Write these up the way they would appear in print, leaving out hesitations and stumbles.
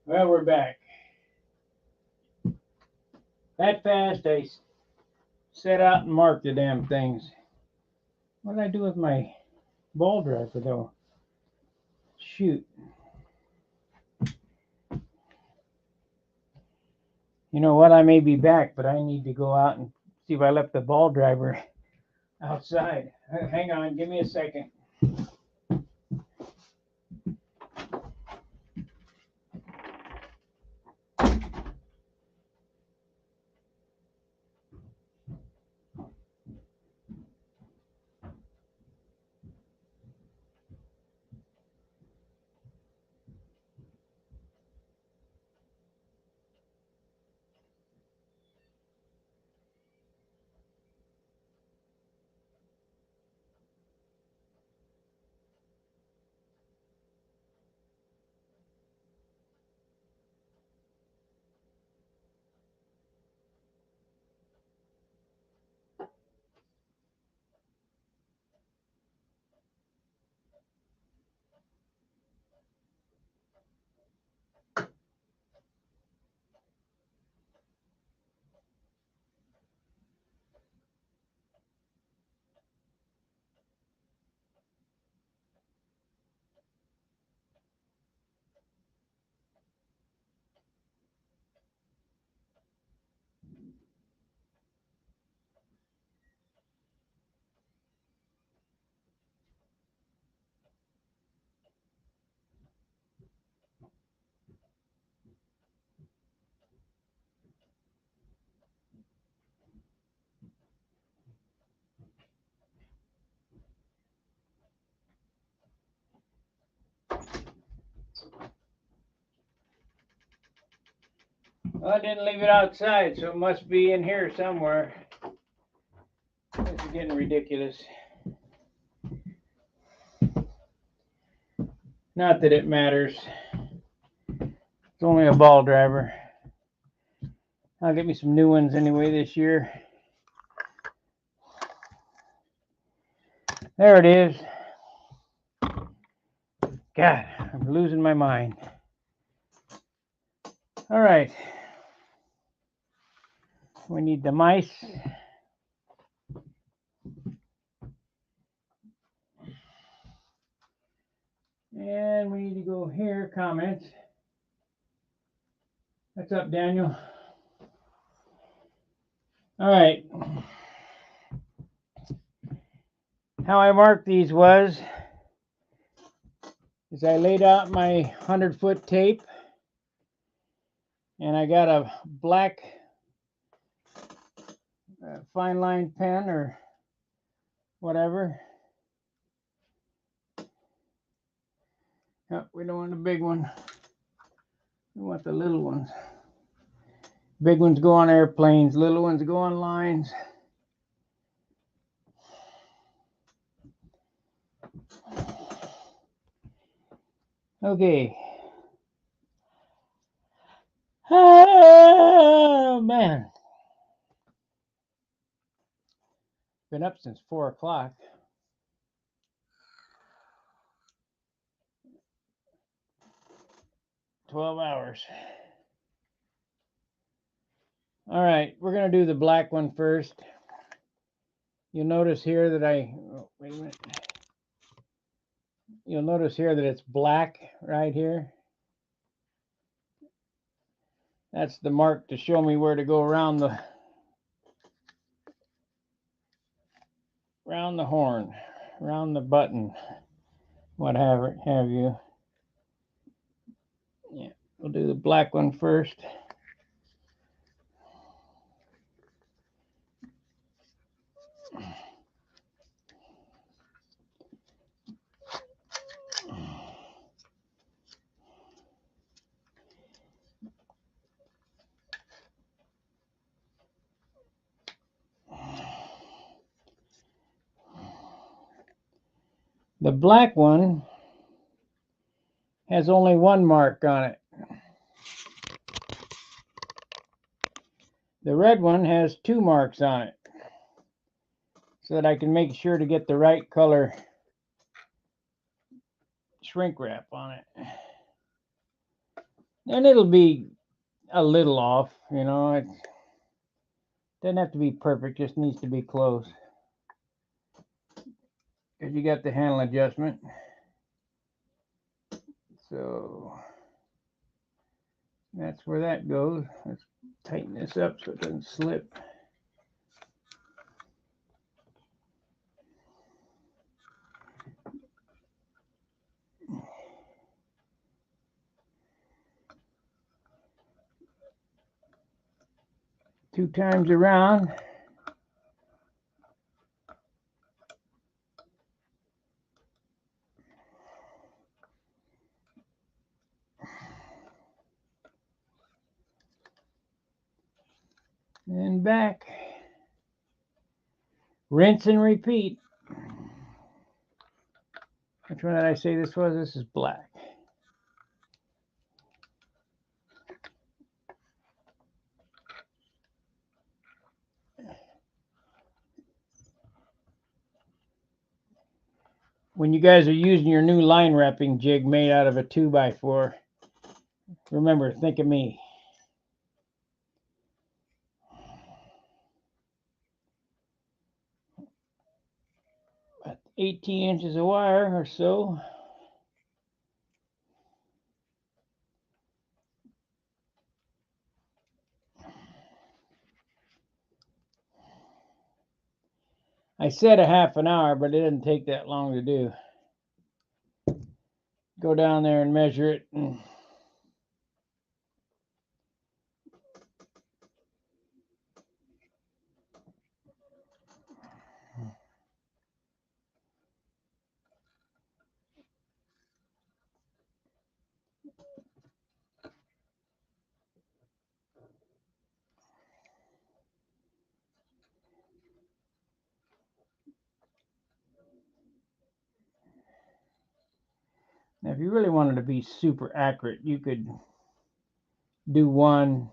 Well, we're back. That fast, I set out and marked the damn things. What did I do with my ball driver, though? Shoot. You know what? I may be back, but I need to go out and see if I left the ball driver outside. Hang on, give me a second. Well, I didn't leave it outside, so it must be in here somewhere. This is getting ridiculous. Not that it matters. It's only a ball driver. I'll get me some new ones anyway this year. There it is. God, I'm losing my mind. All right. We need the mice. And we need to go here, comments. What's up, Daniel? All right. How I marked these was I laid out my 100-foot tape, and I got a black fine line pen or whatever. Oh, we don't want the big one. We want the little ones. Big ones go on airplanes, little ones go on lines. Okay. Oh, man. Been up since 4 o'clock. $12 hours. All right, we're going to do the black one first. You'll notice here that wait a minute. You'll notice here that it's black right here. That's the mark to show me where to go around the horn, around the button, what have you. Yeah, we'll do the black one first. The black one has only one mark on it. The red one has 2 marks on it, so that I can make sure to get the right color shrink wrap on it. And it'll be a little off, you know. It doesn't have to be perfect, just needs to be close. Because you got the handle adjustment. So that's where that goes. Let's tighten this up so it doesn't slip. Two times around. And back. Rinse and repeat. Which one did I say this was? This is black. When you guys are using your new line wrapping jig made out of a 2x4, remember, think of me. About 18 inches of wire or so. I said a half an hour, but it didn't take that long to do. Go down there and measure it. Now, if you really wanted to be super accurate, you could do one,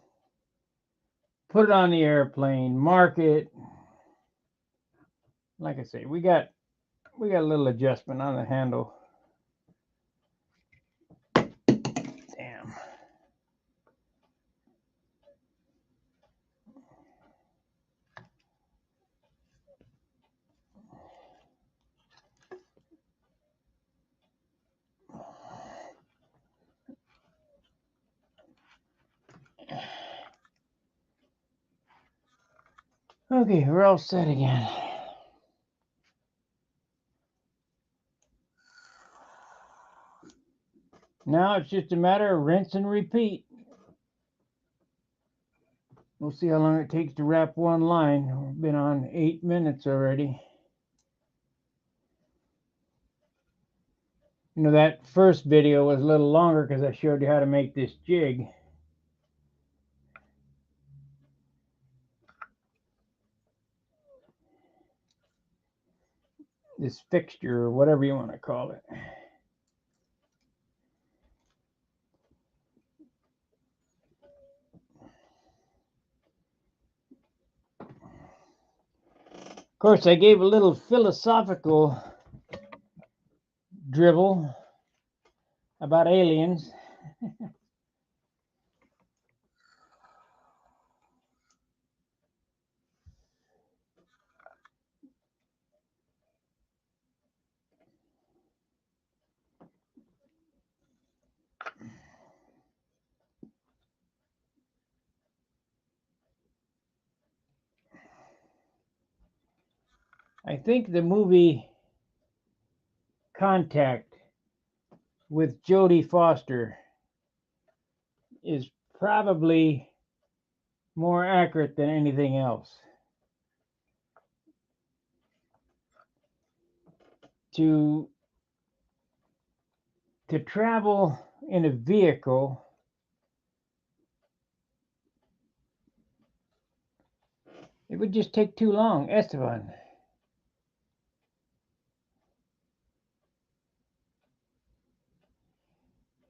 put it on the airplane, mark it. Like I say, we got a little adjustment on the handle. Damn. Okay, we're all set again. Now it's just a matter of rinse and repeat. We'll see how long it takes to wrap one line. We've been on 8 minutes already. You know, that first video was a little longer because I showed you how to make this jig. This fixture, or whatever you want to call it. Of course, I gave a little philosophical dribble about aliens. I think the movie Contact with Jodie Foster is probably more accurate than anything else. To travel in a vehicle, it would just take too long. Esteban.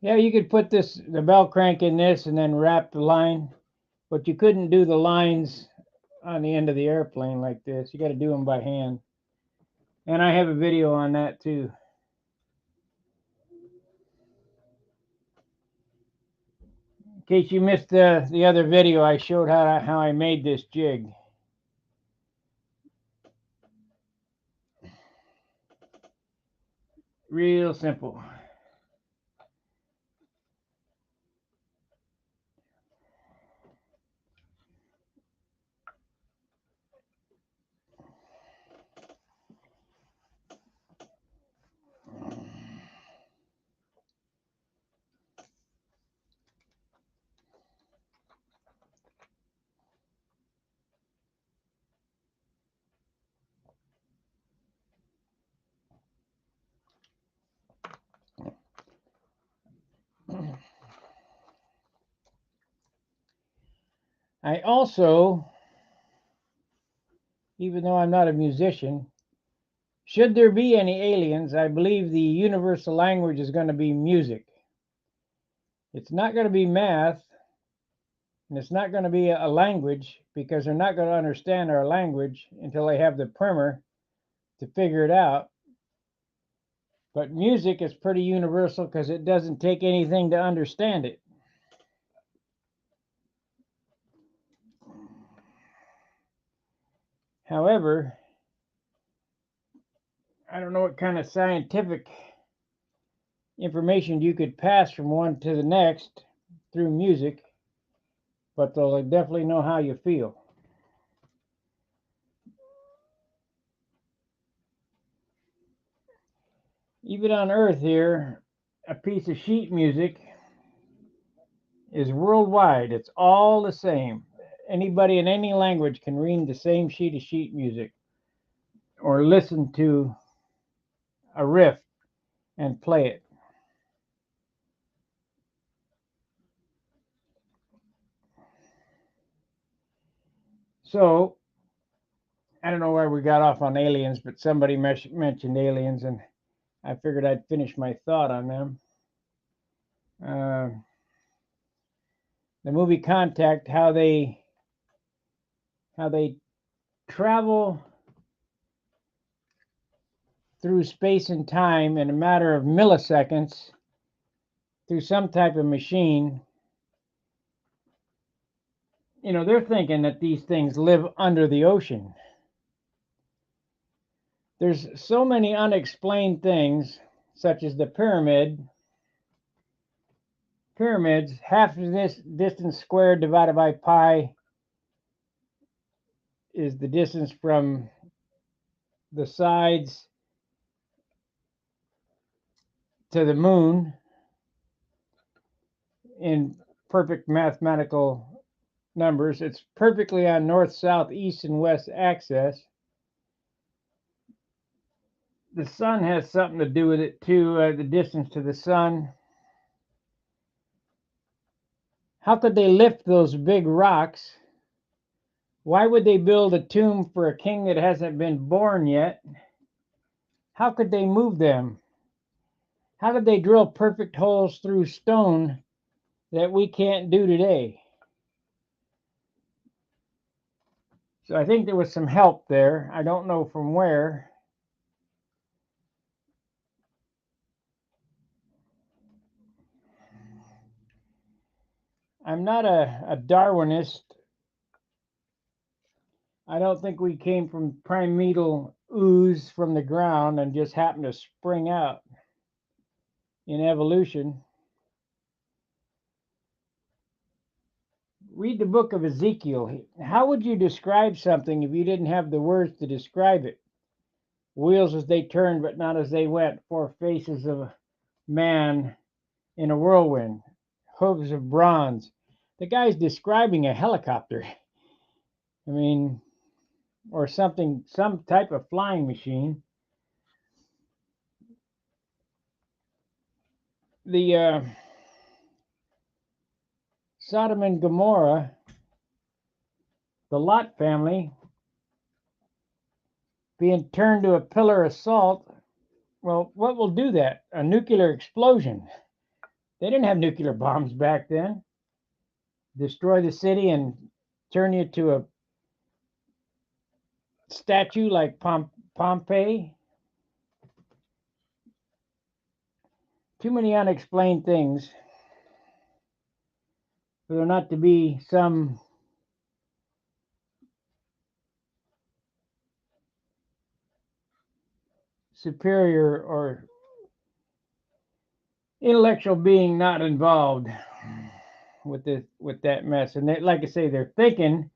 Yeah, you could put the bell crank in this and then wrap the line, but you couldn't do the lines on the end of the airplane like this. You got to do them by hand. And I have a video on that too. In case you missed the other video, I showed how I made this jig. Real simple. I also, even though I'm not a musician, should there be any aliens, I believe the universal language is going to be music. It's not going to be math, and it's not going to be a language, because they're not going to understand our language until they have the primer to figure it out. But music is pretty universal because it doesn't take anything to understand it. However, I don't know what kind of scientific information you could pass from one to the next through music, but they'll definitely know how you feel. Even on Earth here, a piece of sheet music is worldwide. It's all the same. Anybody in any language can read the same sheet of sheet music or listen to a riff and play it. So, I don't know where we got off on aliens, but somebody mentioned aliens, and I figured I'd finish my thought on them. The movie Contact, how they travel through space and time in a matter of milliseconds through some type of machine. You know, they're thinking that these things live under the ocean. There's so many unexplained things, such as the pyramids, half of this distance squared divided by pi is the distance from the sides to the moon in perfect mathematical numbers. It's perfectly on north, south, east, and west axis. The sun has something to do with it too, the distance to the sun. How could they lift those big rocks? Why would they build a tomb for a king that hasn't been born yet? How could they move them? How did they drill perfect holes through stone that we can't do today? So I think there was some help there. I don't know from where. I'm not a Darwinist. I don't think we came from primeval ooze from the ground and just happened to spring out in evolution. Read the book of Ezekiel. How would you describe something if you didn't have the words to describe it? Wheels as they turned, but not as they went. Four faces of man in a whirlwind. Hooves of bronze. The guy's describing a helicopter. I mean, or something, some type of flying machine. The Sodom and Gomorrah, the Lot family being turned to a pillar of salt. Well, what will do that? A nuclear explosion. They didn't have nuclear bombs back then. Destroy the city and turn you to a statue like Pompeii. Too many unexplained things. for there not to be some superior or intellectual being not involved with that mess. And they, like I say, they're thinking.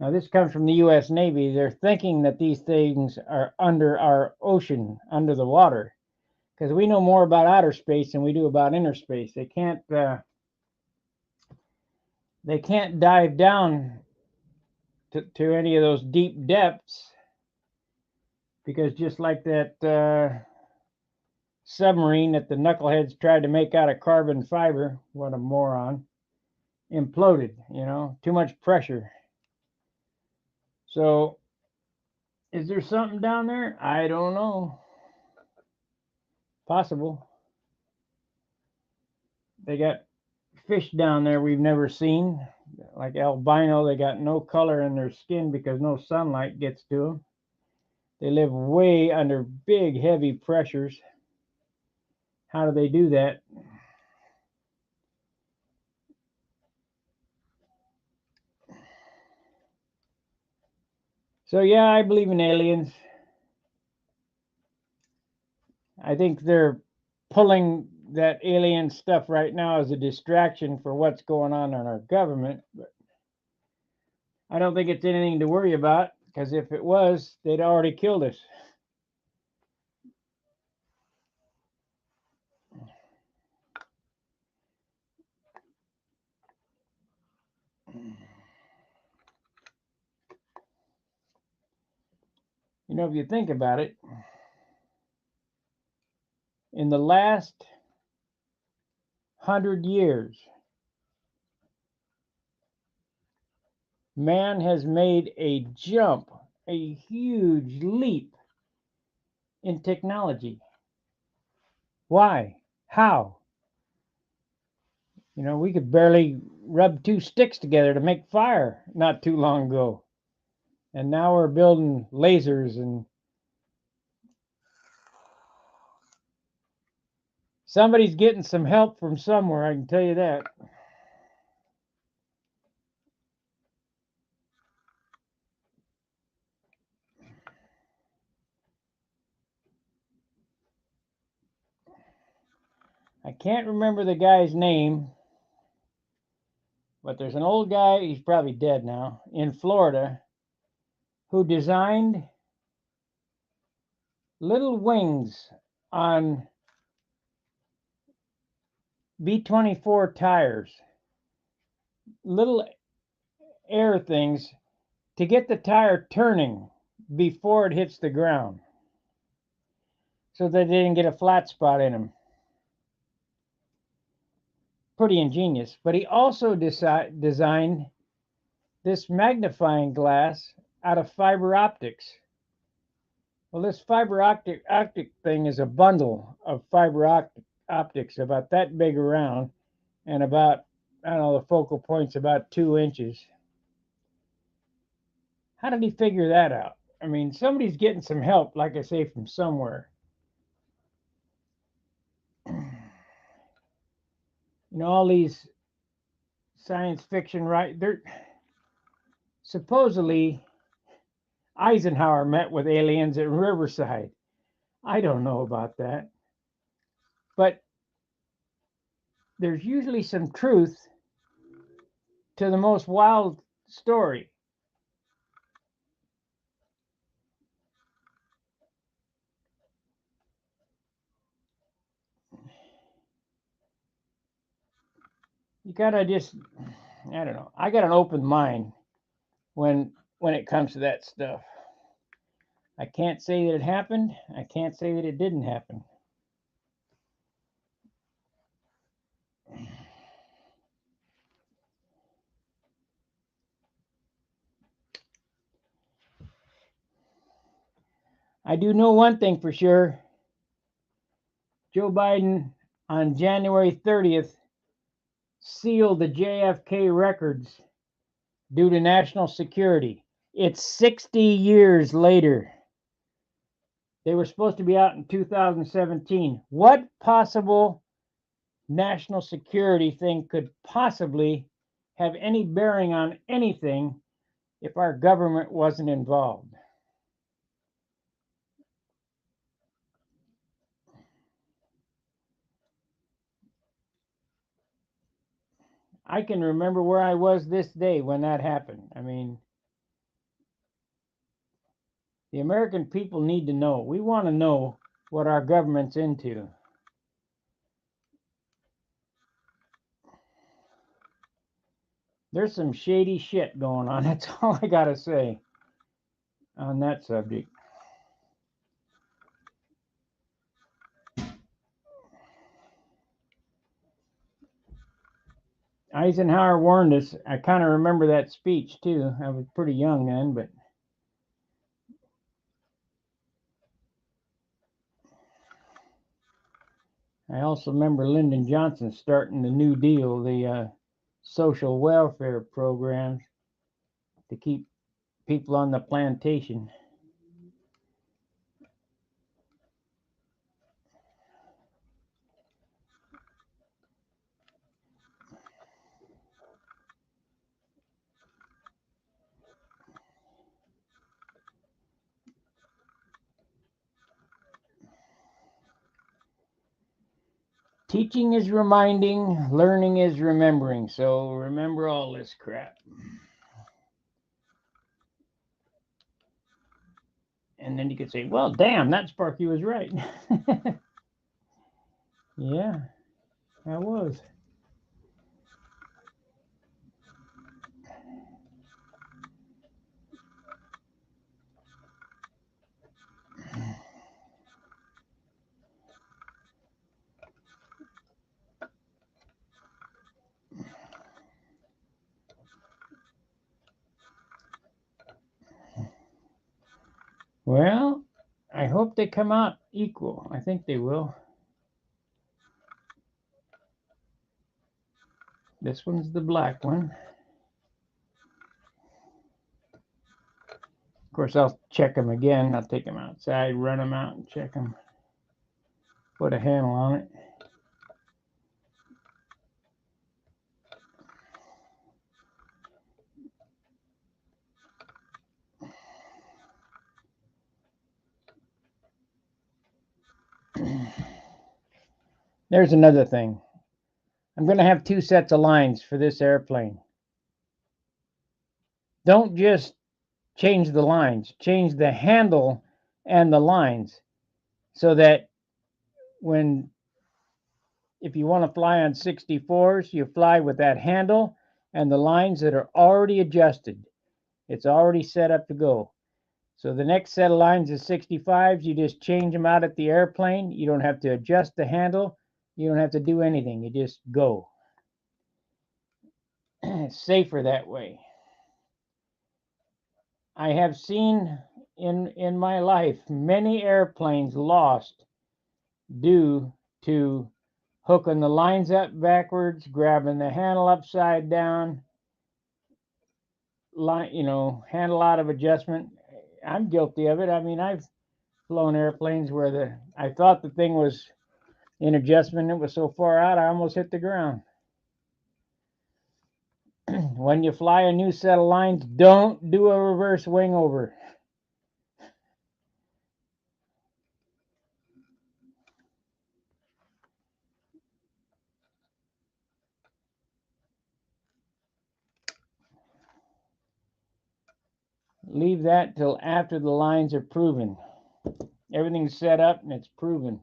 Now this comes from the U.S. Navy. They're thinking that these things are under our ocean, under the water, because we know more about outer space than we do about inner space. They can't dive down to any of those deep depths, because just like that submarine that the knuckleheads tried to make out of carbon fiber, what a moron, imploded, too much pressure. So is there something down there? I don't know. Possible. They got fish down there we've never seen, like albino. They got no color in their skin because no sunlight gets to them. They live way under big, heavy pressures. How do they do that? So yeah, I believe in aliens. I think they're pulling that alien stuff right now as a distraction for what's going on in our government. But I don't think it's anything to worry about, because if it was, they'd already killed us. If you think about it, in the last 100 years, man has made a jump, a huge leap in technology. Why? How? We could barely rub two sticks together to make fire not too long ago. And now we're building lasers, and somebody's getting some help from somewhere, I can tell you that. I can't remember the guy's name, but there's an old guy, he's probably dead now, in Florida, who designed little wings on B-24 tires, little air things to get the tire turning before it hits the ground, so that they didn't get a flat spot in them. Pretty ingenious. But he also designed this magnifying glass out of fiber optics. Well, this fiber optic thing is a bundle of fiber optics about that big around, and about, I don't know, the focal point's about 2 inches. How did he figure that out? I mean, somebody's getting some help, like I say, from somewhere. All these science fiction, right? They're supposedly Eisenhower met with aliens at Riverside. I don't know about that. But there's usually some truth to the most wild story. You gotta just, I don't know. I got an open mind when it comes to that stuff. I can't say that it happened. I can't say that it didn't happen. I do know one thing for sure. Joe Biden on January 30th sealed the JFK records due to national security. It's 60 years later. They were supposed to be out in 2017. What possible national security thing could possibly have any bearing on anything if our government wasn't involved. I can remember where I was this day when that happened. I mean, the American people need to know. We want to know what our government's into. There's some shady shit going on. That's all I got to say on that subject. Eisenhower warned us. I kind of remember that speech too. I was pretty young then, but I also remember Lyndon Johnson starting the New Deal, the social welfare programs to keep people on the plantation. Teaching is reminding, learning is remembering. So remember all this crap. And then you could say, well, damn, that Sparky was right. Yeah, I was. Well, I hope they come out equal. I think they will. This one's the black one. Of course, I'll check them again. I'll take them outside, run them out, and check them. Put a handle on it. There's another thing. I'm going to have two sets of lines for this airplane. Don't just change the lines, change the handle and the lines so that when if you want to fly on 64s, you fly with that handle and the lines that are already adjusted. It's already set up to go. So the next set of lines is 65s. You just change them out at the airplane. You don't have to adjust the handle. You don't have to do anything. You just go. It's safer that way. I have seen in my life many airplanes lost due to hooking the lines up backwards, grabbing the handle upside down, handle out of adjustment. I'm guilty of it. I mean, I've flown airplanes where I thought the thing was in adjustment. It was so far out, I almost hit the ground. When you fly a new set of lines, don't do a reverse wing over. Leave that till after the lines are proven. Everything's set up and it's proven.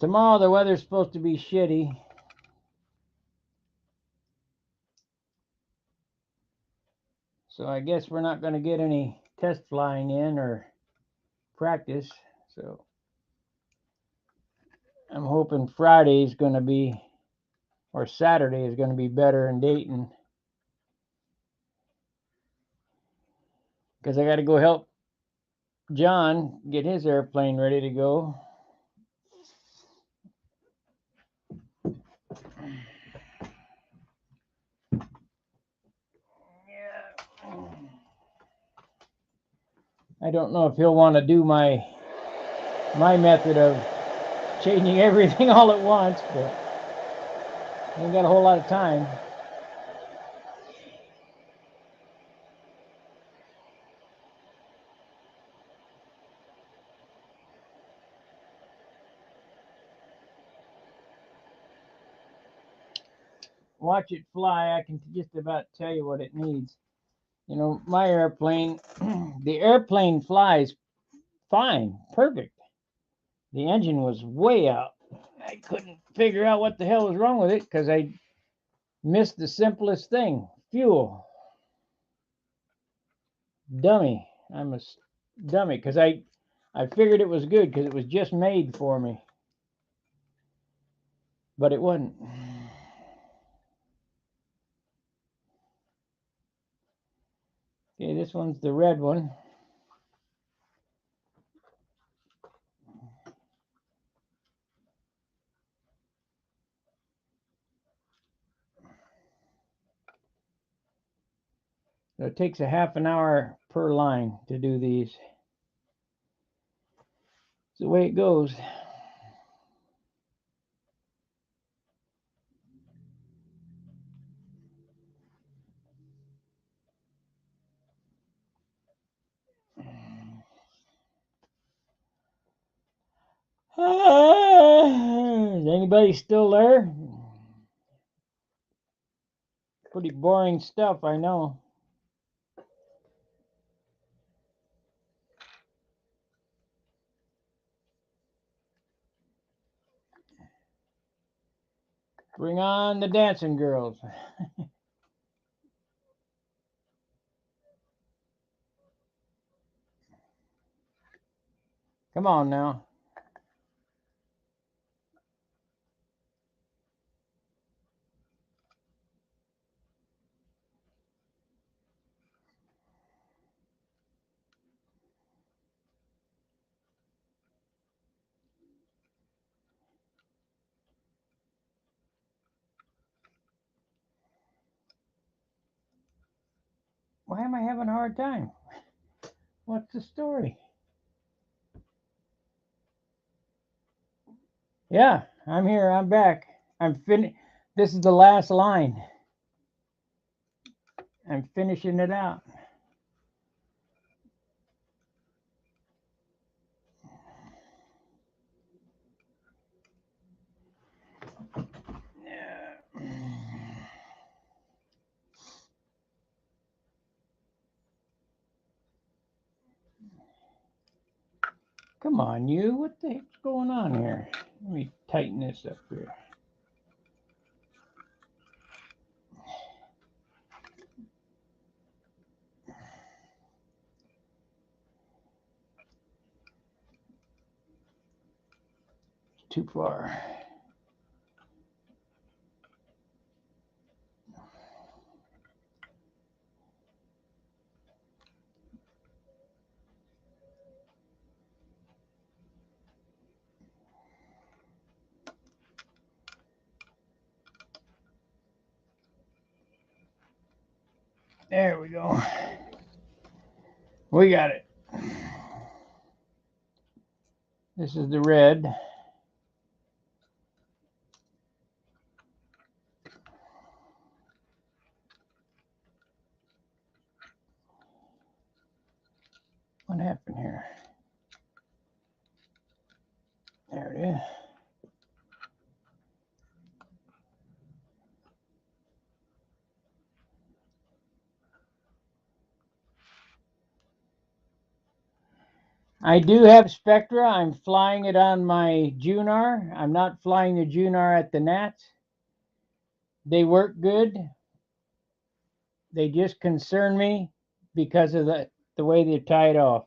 Tomorrow the weather's supposed to be shitty. So I guess we're not going to get any test flying in or practice. So I'm hoping Friday is going to be, or Saturday is going to be better in Dayton. Because I got to go help John get his airplane ready to go. Yeah. I don't know if he'll want to do my method of changing everything all at once, but I ain't got a whole lot of time. Watch it fly. I can just about tell you what it needs. You know, my airplane, the airplane flies fine, perfect. The engine was way out. I couldn't figure out what the hell was wrong with it because I missed the simplest thing, fuel. Dummy. I'm a dummy because I figured it was good because it was just made for me. But it wasn't. Okay, this one's the red one. So it takes a half an hour per line to do these. It's the way it goes. Is anybody still there? Pretty boring stuff, I know. Bring on the dancing girls. Come on now. Why am I having a hard time? What's the story? Yeah, I'm here. I'm back. I'm finished. This is the last line. I'm finishing it out. Come on, you. What the heck's going on here? Let me tighten this up here. Too far. There we go. We got it. This is the red. What happened here? There it is. I do have Spectra. I'm flying it on my Junar. I'm not flying the Junar at the Nats. They work good. They just concern me because of the way they're tied off.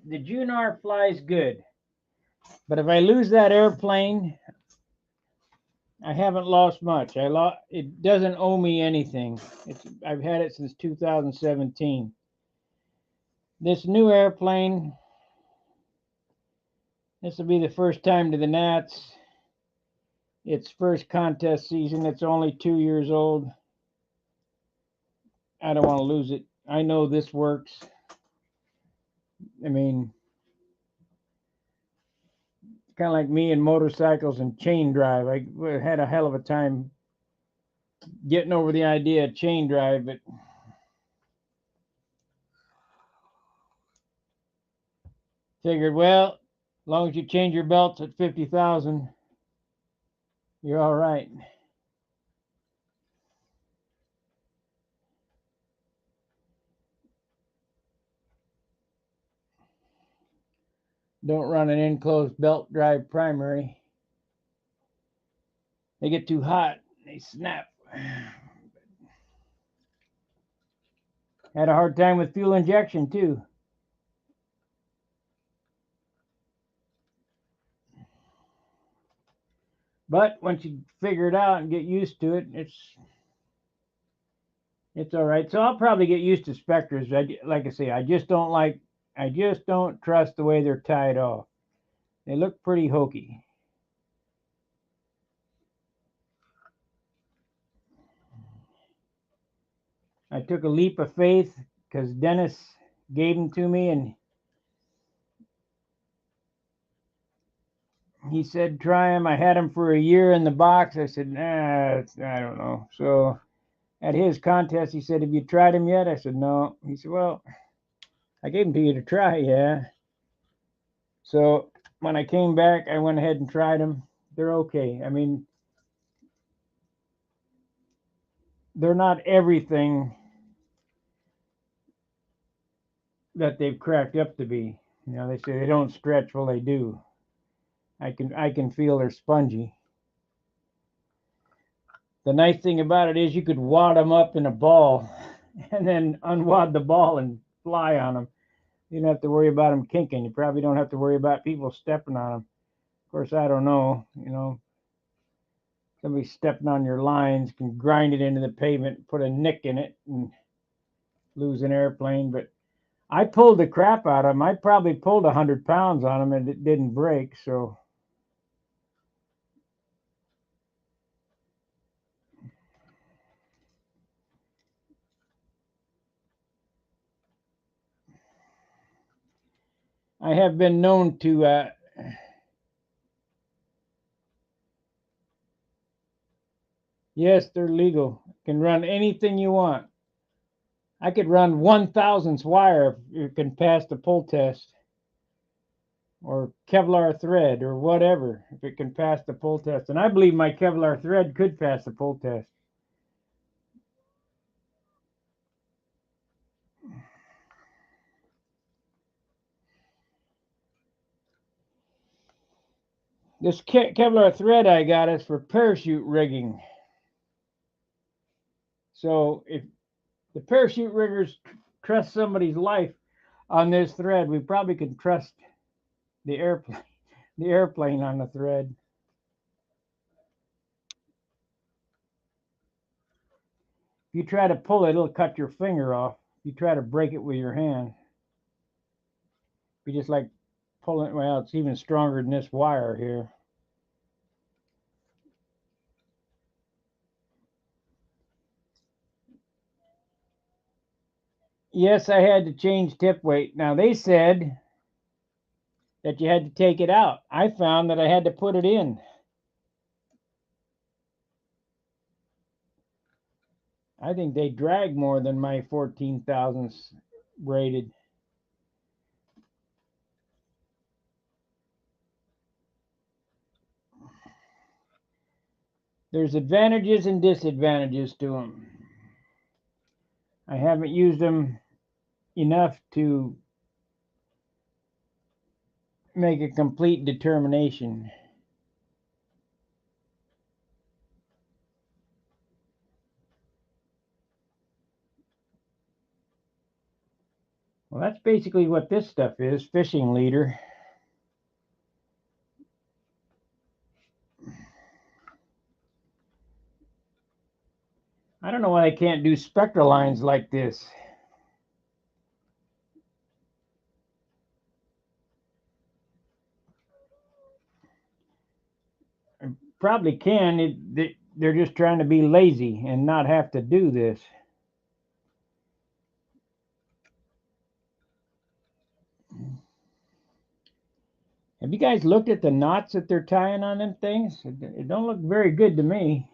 The Junar flies good, but if I lose that airplane, I haven't lost much. It doesn't owe me anything. I've had it since 2017. This new airplane, this will be the first time to the Nats. its first contest season. It's only 2 years old. I don't want to lose it. I know this works. I mean, kind of like me and motorcycles and chain drive. I had a hell of a time getting over the idea of chain drive, but figured, well, as long as you change your belts at 50,000, you're all right. Don't run an enclosed belt drive primary. They get too hot, they snap. Had a hard time with fuel injection too. But once you figure it out and get used to it, it's all right. So I'll probably get used to Spectres. Like I say, I just don't trust the way they're tied off. They look pretty hokey. I took a leap of faith because Dennis gave them to me, and he said try them. I had them for a year in the box. I said, nah, I don't know. So at his contest, he said, have you tried them yet? I said, no. He said, well, I gave them to you to try, yeah. So when I came back, I went ahead and tried them. They're okay. I mean, they're not everything that they've cracked up to be. You know, they say they don't stretch. Well, they do. I can feel they're spongy. The nice thing about it is you could wad them up in a ball and then unwad the ball and fly on them. You don't have to worry about them kinking. You probably don't have to worry about people stepping on them. Of course, I don't know. You know, somebody stepping on your lines can grind it into the pavement, put a nick in it, and lose an airplane. But I pulled the crap out of them. I probably pulled 100 pounds on them and it didn't break. So I have been known to, yes, they're legal. Can run anything you want. I could run 1,000th wire if it can pass the pull test, or Kevlar thread, or whatever, if it can pass the pull test. And I believe my Kevlar thread could pass the pull test. This Kevlar thread I got is for parachute rigging. So if the parachute riggers trust somebody's life on this thread, we probably can trust the airplane, the airplane on the thread. If you try to pull it, it'll cut your finger off. If you try to break it with your hand, you just like pulling it. Well, it's even stronger than this wire here. Yes, I had to change tip weight. Now they said that you had to take it out. I found that I had to put it in. I think they drag more than my 14,000s rated. There's advantages and disadvantages to them. I haven't used them enough to make a complete determination. Well, that's basically what this stuff is, fishing leader. I don't know why I can't do spectral lines like this. probably can. They're just trying to be lazy and not have to do this. Have you guys looked at the knots that they're tying on them things? It don't look very good to me.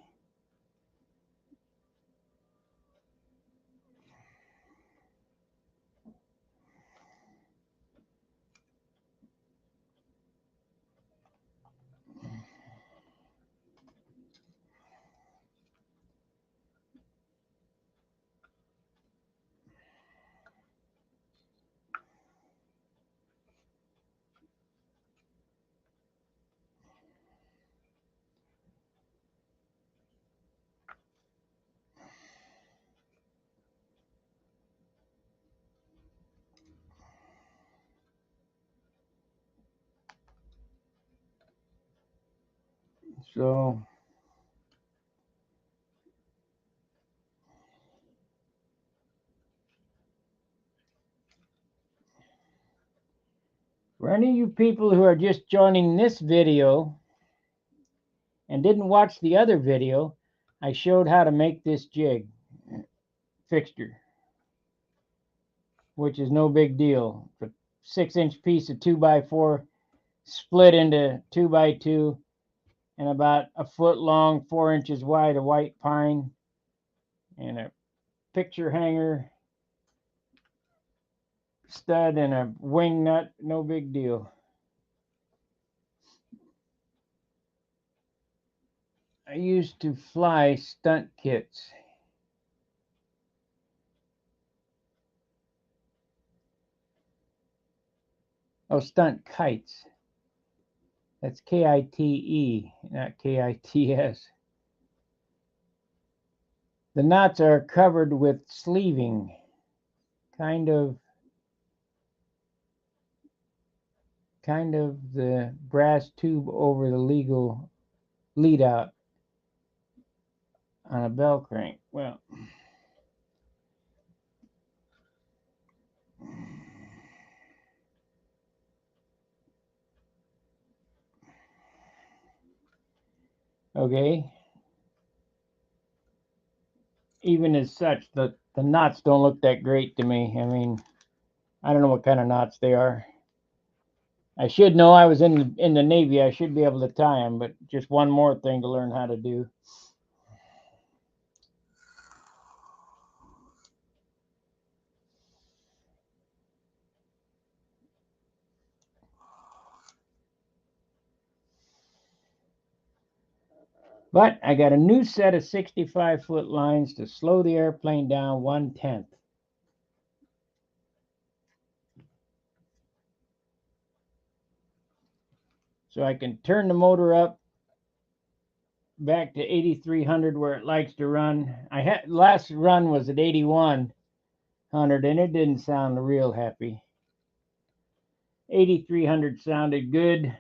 So for any of you people who are just joining this video and didn't watch the other video, I showed how to make this jig fixture, which is no big deal. It's a 6-inch piece of 2x4 split into 2x2 and about a foot long, 4 inches wide of white pine, and a picture hanger, stud, and a wing nut. No big deal. I used to fly stunt kits. Oh, stunt kites. That's K-I-T-E, not K-I-T-S. The knots are covered with sleeving, kind of the brass tube over the legal lead out on a bell crank. Well, okay. Even as such, the knots don't look that great to me. I mean, I don't know what kind of knots they are. I should know. I was in the Navy. I should be able to tie them, but just one more thing to learn how to do. But I got a new set of 65-foot lines to slow the airplane down 1/10. So I can turn the motor up back to 8,300 where it likes to run. I had last run was at 8,100 and it didn't sound real happy. 8,300 sounded good.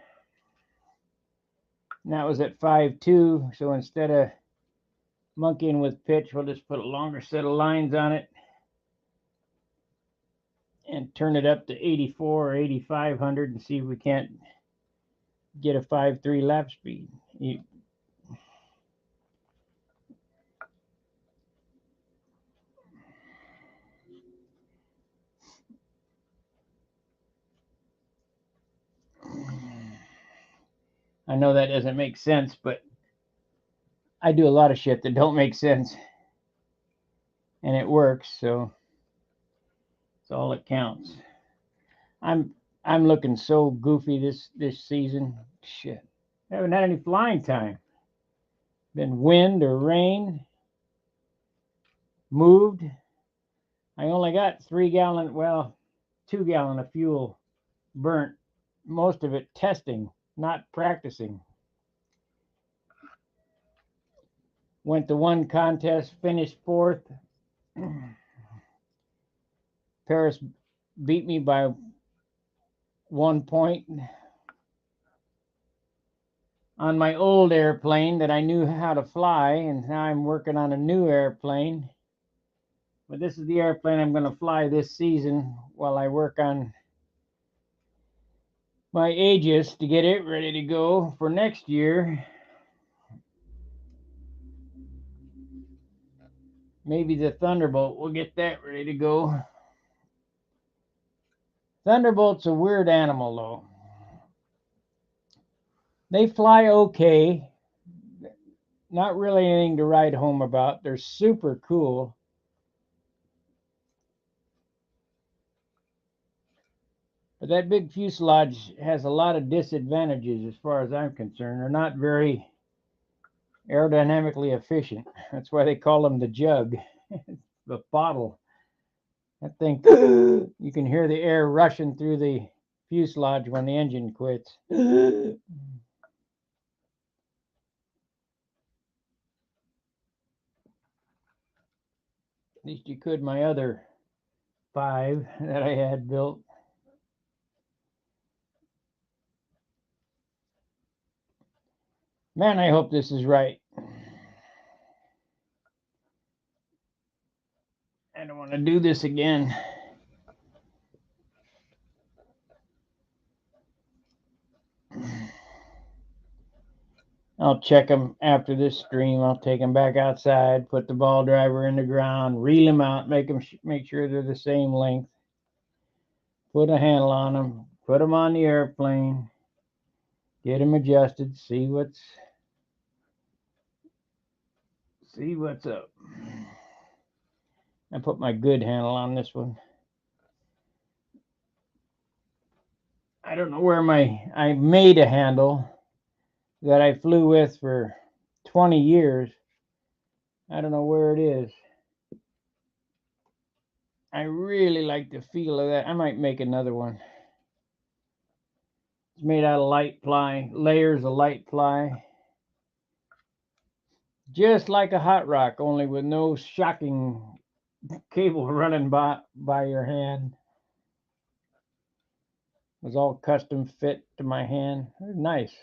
And that was at 5.2. So instead of monkeying with pitch, we'll just put a longer set of lines on it and turn it up to 84 or 8,500 and see if we can't get a 5.3 lap speed. I know that doesn't make sense, but I do a lot of shit that don't make sense, and it works, so it's all that counts. I'm looking so goofy this season. Shit, I haven't had any flying time. Been wind or rain, moved. I only got 3-gallon, well, 2-gallon of fuel burnt. Most of it testing, not practicing. Went to one contest, finished fourth. Paris beat me by 1 point on my old airplane that I knew how to fly, and now I'm working on a new airplane. But this is the airplane I'm going to fly this season while I work on my Aegis to get it ready to go for next year. Maybe the Thunderbolt will get that ready to go. Thunderbolt's a weird animal, though. They fly okay. Not really anything to write home about. They're super cool. But that big fuselage has a lot of disadvantages as far as I'm concerned. They're not very aerodynamically efficient. That's why they call them the jug, the bottle. That thing, you can hear the air rushing through the fuselage when the engine quits. At least you could my other 5 that I had built. Man, I hope this is right. I don't want to do this again. I'll check them after this stream. I'll take them back outside, put the ball driver in the ground, reel them out, make sure they're the same length, put a handle on them, put them on the airplane, get them adjusted, see what's up. I put my good handle on this one. I don't know where I made a handle that I flew with for 20 years. I don't know where it is. I really like the feel of that. I might make another one. It's made out of light ply, layers of light ply. Just like a hot rock, only with no shocking cable running by your hand. It was all custom fit to my hand. It was nice.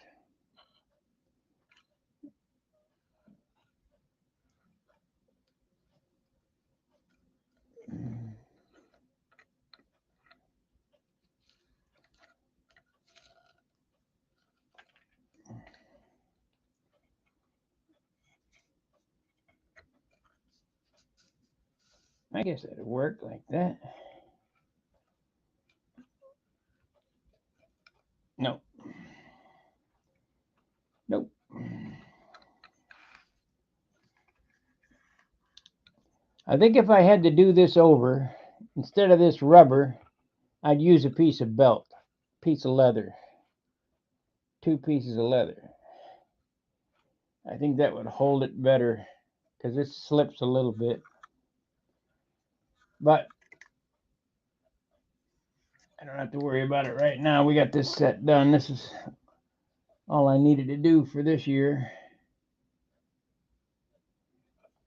I guess that'd work like that. Nope. Nope. I think if I had to do this over, instead of this rubber, I'd use a piece of belt, piece of leather, 2 pieces of leather. I think that would hold it better because this slips a little bit. But I don't have to worry about it right now. We got this set done. This is all I needed to do for this year.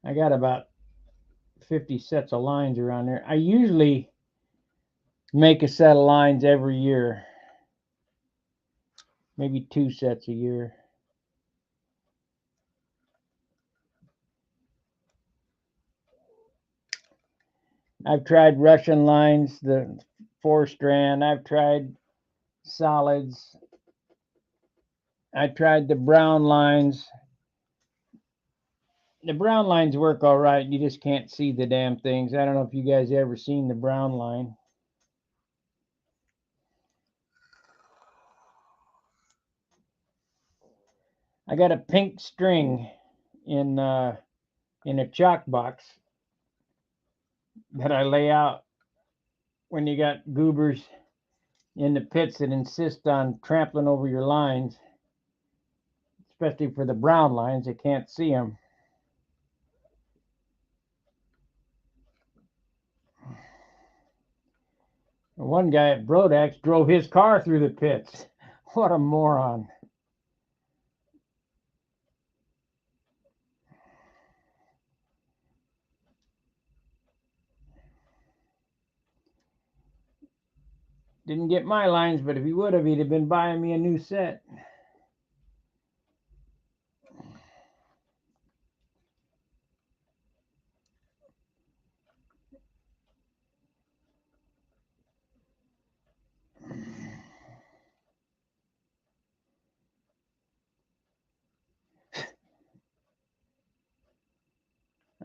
I got about 50 sets of lines around there. I usually make a set of lines every year, maybe 2 sets a year. I've tried Russian lines, the 4-strand. I've tried solids. I tried the brown lines. The brown lines work all right. You just can't see the damn things. I don't know if you guys ever seen the brown line. I got a pink string in a chalk box that I lay out when you got goobers in the pits that insist on trampling over your lines, especially for the brown lines. They can't see them. One guy at Brodax drove his car through the pits. What a moron. Didn't get my lines, but if he would have, he'd have been buying me a new set.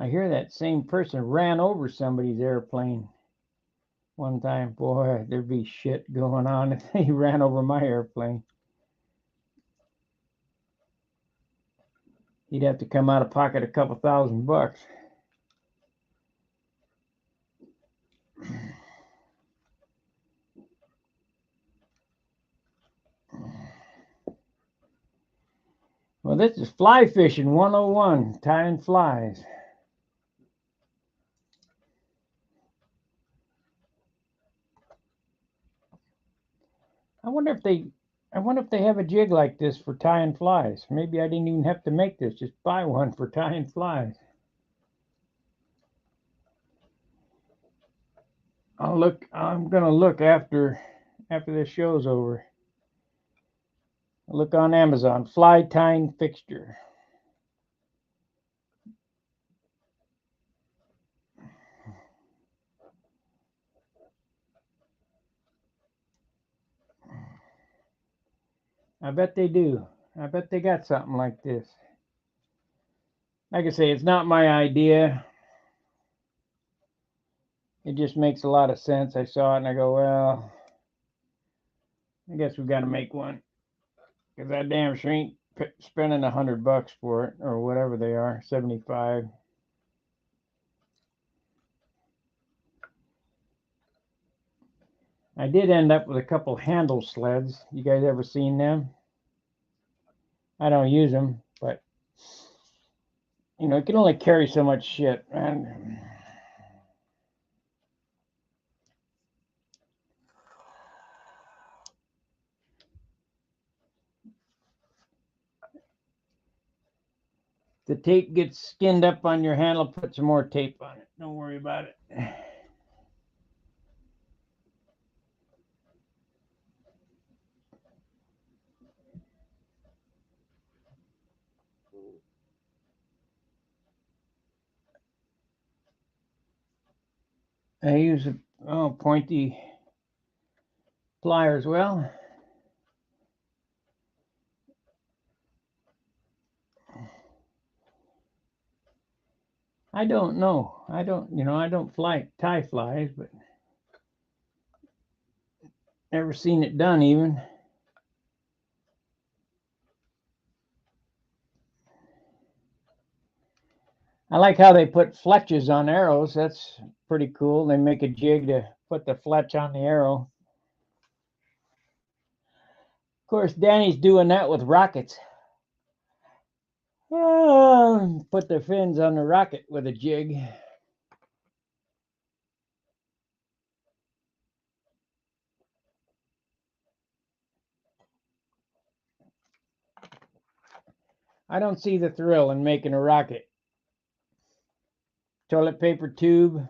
I hear that same person ran over somebody's airplane one time. Boy, there'd be shit going on if he ran over my airplane. He'd have to come out of pocket a couple $1,000. Well, this is fly fishing 101, tying flies. I wonder if they have a jig like this for tying flies. Maybe I didn't even have to make this, just buy one for tying flies. I'm gonna look after this show's over. I'll look on Amazon, fly tying fixture. I bet they do. I bet they got something like this. Like I say, it's not my idea. It just makes a lot of sense. I saw it and I go, well, I guess we got to make one. Because that damn sure ain't spending $100 for it or whatever they are, 75. I did end up with a couple handle sleds. You guys ever seen them? I don't use them, but it can only carry so much shit, man. The tape gets skinned up on your handle, put some more tape on it. Don't worry about it. I use a pointy pliers. Well, I don't know. I don't tie flies, but never seen it done even. I like how they put fletches on arrows. That's pretty cool. They make a jig to put the fletch on the arrow. Of course, Danny's doing that with rockets. Put the fins on the rocket with a jig. I don't see the thrill in making a rocket. Toilet paper tube,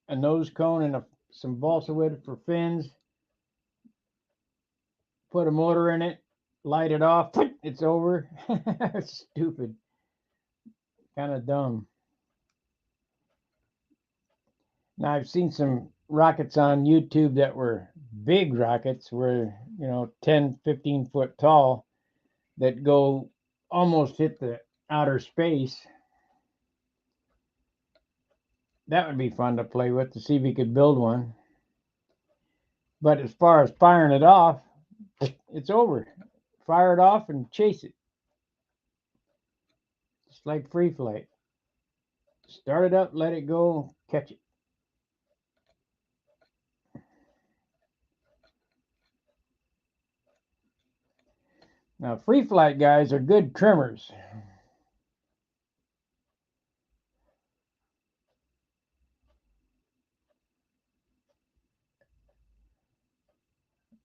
a nose cone, and some balsa wood for fins. Put a motor in it, light it off, it's over. Stupid. Kind of dumb. Now, I've seen some rockets on YouTube that were big rockets, where, 10, 15 foot tall, that go almost hit the outer space. That would be fun to play with, to see if you could build one. But as far as firing it off, it's over. Fire it off and chase it. Just like free flight. Start it up, let it go, catch it. Now, free flight guys are good trimmers.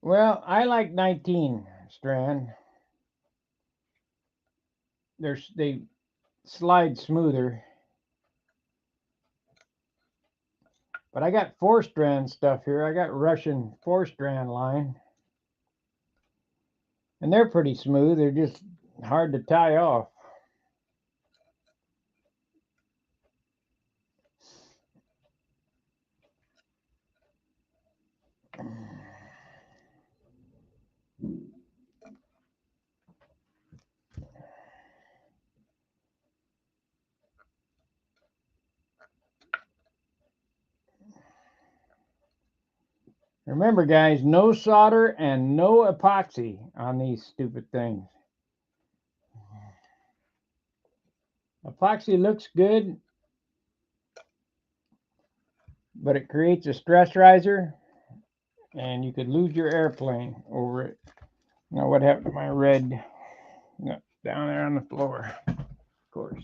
Well, I like 19 strand. They slide smoother. But I got 4-strand stuff here. I got Russian 4-strand line. And they're pretty smooth. They're just hard to tie off. Remember, guys, no solder and no epoxy on these stupid things. Epoxy looks good, but it creates a stress riser, and you could lose your airplane over it. Now, what happened to my red? No, down there on the floor, of course.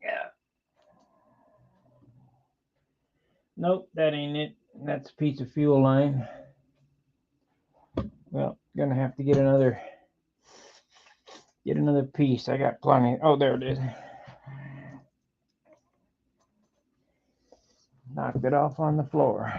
Yeah. Nope, that ain't it. That's a piece of fuel line. Well, gonna have to get another piece. I got plenty. Oh, there it is. Knocked it off on the floor.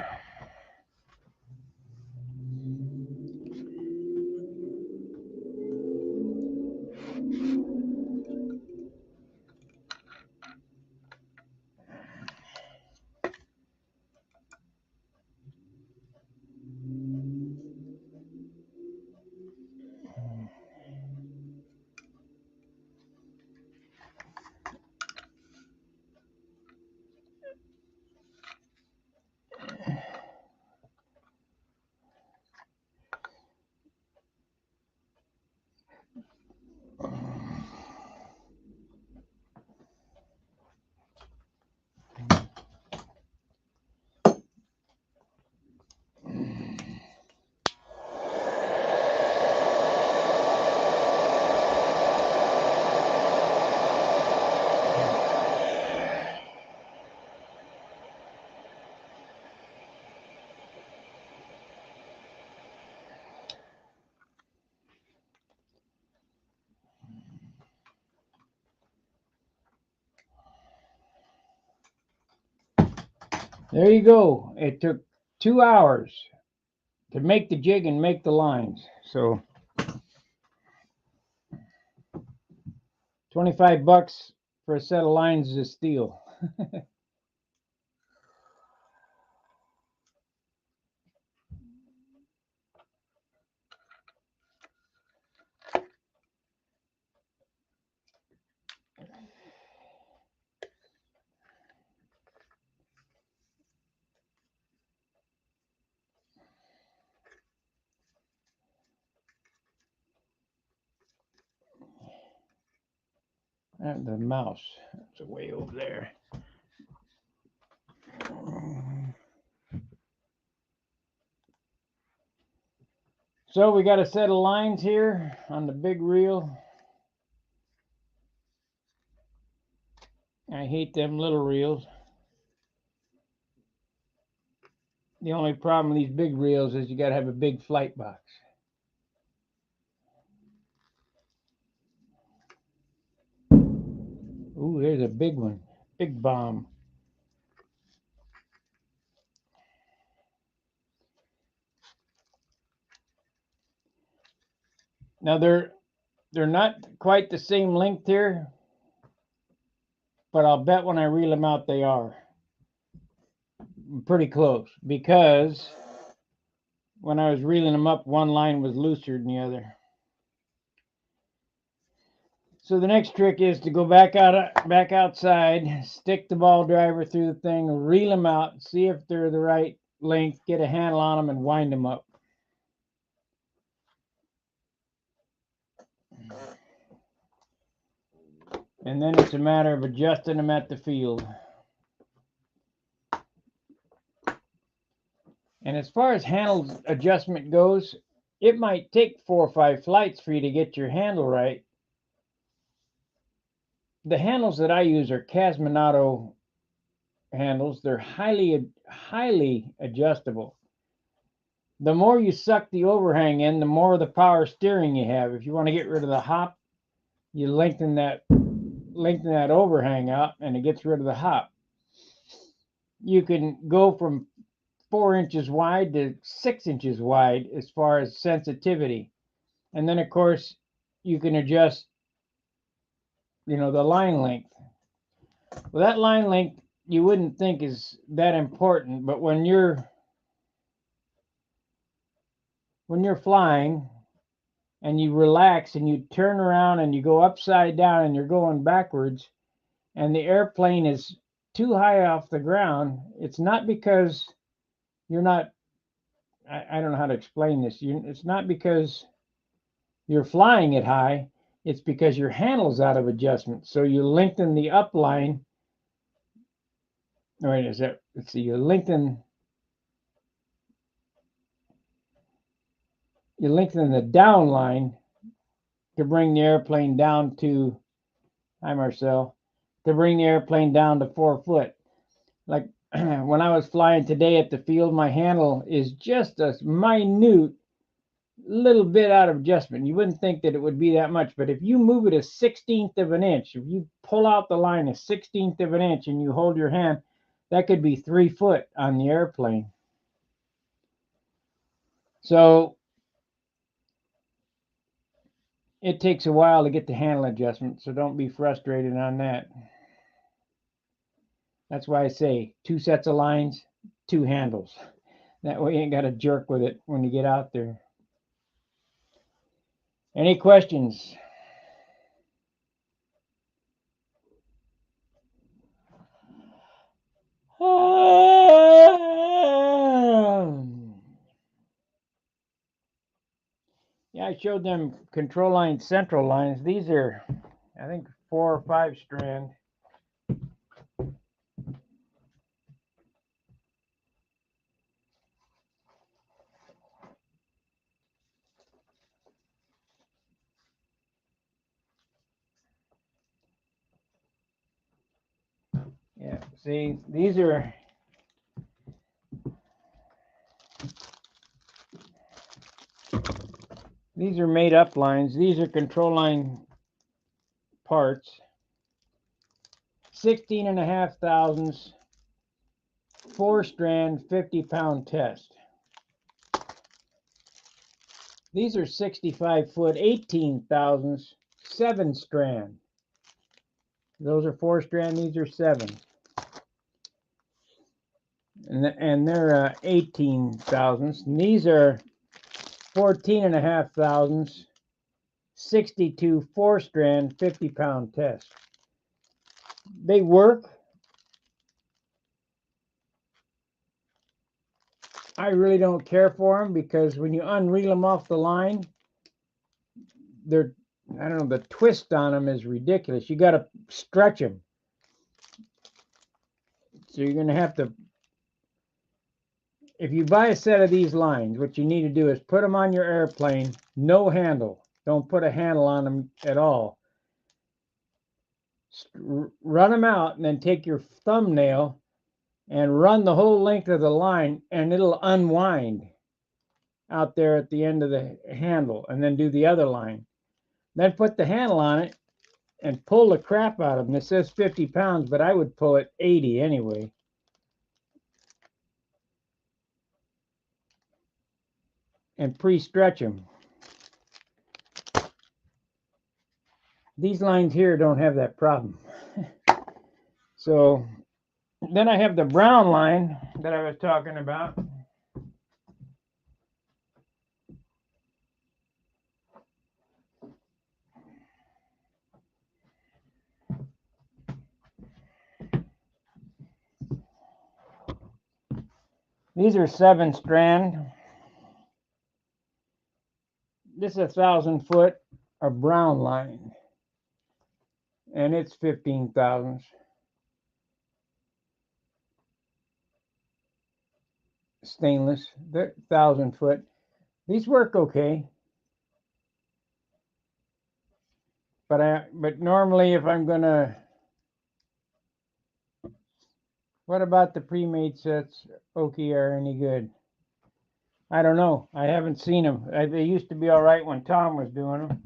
There you go. It took 2 hours to make the jig and make the lines. So $25 for a set of lines of steel. And the mouse, it's way over there. So we got a set of lines here on the big reel. I hate them little reels. The only problem with these big reels is you got to have a big flight box. Ooh, there's a big one. Big bomb. Now they're not quite the same length here, but I'll bet when I reel them out they are pretty close, because when I was reeling them up, one line was looser than the other. So the next trick is to go back outside, stick the ball driver through the thing, reel them out, see if they're the right length, get a handle on them, and wind them up. And then it's a matter of adjusting them at the field. And as far as handle adjustment goes, it might take 4 or 5 flights for you to get your handle right. The handles that I use are Casminato handles. They're highly adjustable. The more you suck the overhang in, the more the power steering you have. If you want to get rid of the hop, you lengthen that overhang out, and it gets rid of the hop. You can go from 4 inches wide to 6 inches wide as far as sensitivity. And then, of course, you can adjust, the line length. Well, that line length you wouldn't think is that important, but when you're flying and you relax and you turn around and you go upside down and you're going backwards, and the airplane is too high off the ground, it's not because you're not, I don't know how to explain this. It's not because you're flying it high, it's because your handle's out of adjustment. So you lengthen the up line. Or is that, let's see, you lengthen the down line to bring the airplane down to, hi Marcel, to bring the airplane down to 4 foot. Like when I was flying today at the field, my handle is just a minute little bit out of adjustment. You wouldn't think that it would be that much, but if you move it a 16th of an inch, if you pull out the line a 16th of an inch and you hold your hand, that could be 3 foot on the airplane. So it takes a while to get the handle adjustment, so don't be frustrated on that. That's why I say 2 sets of lines, 2 handles. That way you ain't got to jerk with it when you get out there. Any questions? Yeah, I showed them control line central lines. These are, I think, 4 or 5 strand. Yeah, see, these are made up lines. These are control line parts. 16.5 thousandths, 4 strand, 50-pound test. These are 65 foot, 18 thousandths, 7 strand. Those are 4 strand, these are 7. And they're 18 thousandths. And these are 14.5 thousandths, 62 4 strand, 50-pound test. They work. I really don't care for them because when you unreel them off the line, they're, I don't know, the twist on them is ridiculous. You got to stretch them. So you're going to have to, if you buy a set of these lines, what you need to do is put them on your airplane, no handle. Don't put a handle on them at all. Run them out and then take your thumbnail and run the whole length of the line and it'll unwind out there at the end of the handle, and then do the other line. Then put the handle on it and pull the crap out of them. It says 50 pounds, but I would pull it 80 anyway. And pre-stretch them. These lines here don't have that problem. So then I have the brown line that I was talking about. These are 7 strand. This is 1,000 foot, a brown line. And it's 15 thousandths. Stainless, 1,000 foot. These work okay. But normally if I'm gonna, what about the pre-made sets, Oki, are any good? I don't know. I haven't seen them. They used to be all right when Tom was doing them.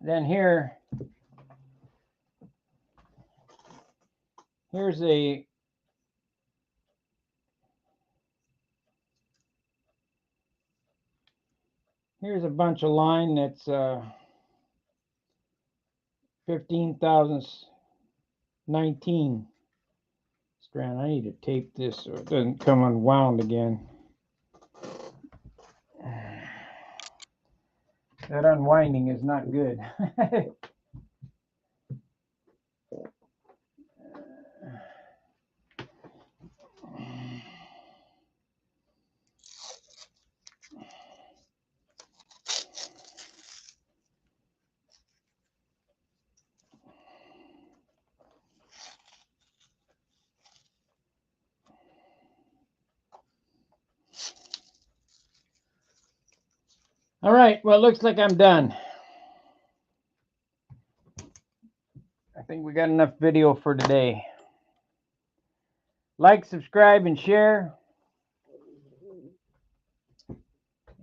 Then here's a bunch of line that's 15 thousandths, 19 strand. I need to tape this so it doesn't come unwound again. That unwinding is not good. All right, well, it looks like I'm done. I think we got enough video for today. Like, subscribe, and share.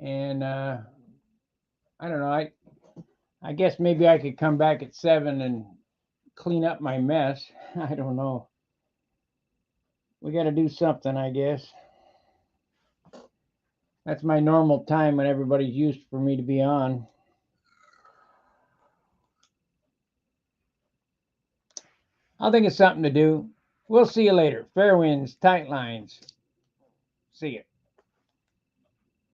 And I don't know, I guess maybe I could come back at 7 and clean up my mess. I don't know. We got to do something, I guess. That's my normal time when everybody's used for me to be on. I'll think of something to do. We'll see you later. Fair winds, tight lines. See ya.